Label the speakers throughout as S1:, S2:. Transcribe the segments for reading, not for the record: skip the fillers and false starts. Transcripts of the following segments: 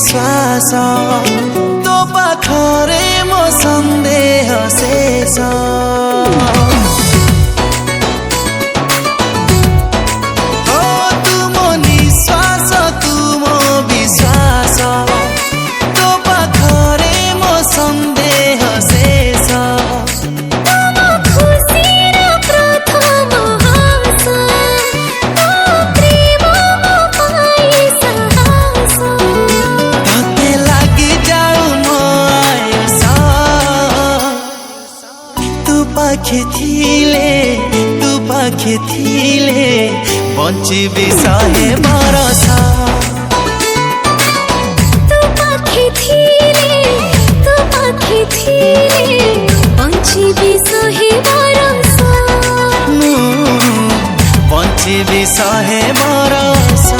S1: विश्वास तो पाखरे मो संदेह शेष तुम निश्वास तुम विश्वास तो पाखरे मो संदेह शेष तू पाखे थिले बंचिबी सहे बरस
S2: तू पाखे थिले बंचिबी सहे बरस
S1: बंचिबी सहे बरस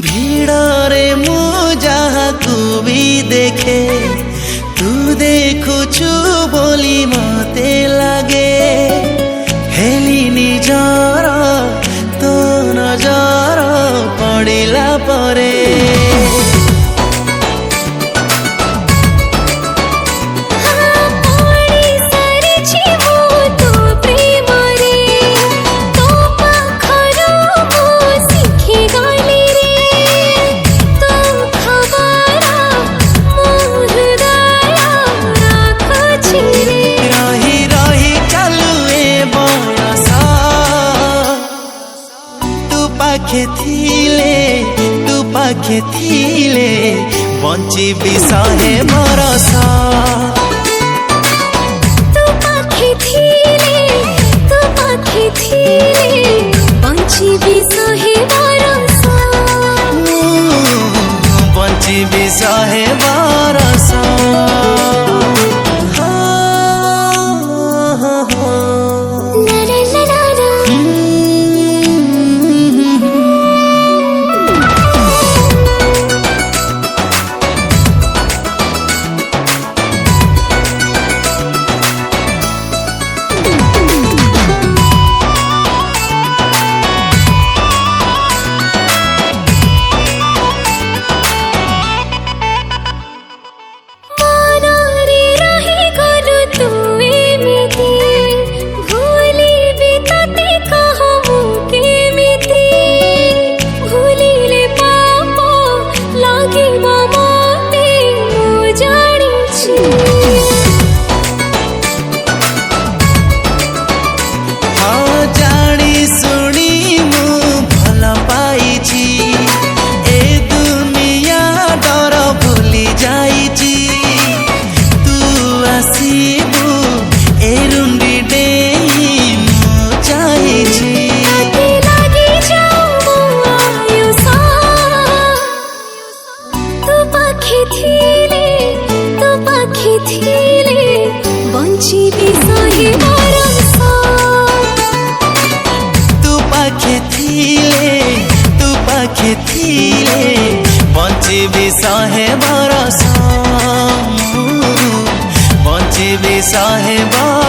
S1: भीड़रे मु जहाँ तू भी देखे तू देखुछु बोली मते लगे हेली निजर तो नजर पड़िला परे तू पाखे थिले बंचिबी सहे बरस
S2: तू पाखे थिले बंचिबी सहे बरस
S1: बंचिबी सहे बरस
S2: बंचिबी सहे बरस
S1: तू पाखे थिले बंचिबी सहे बरस बंचिबी सहे बरस।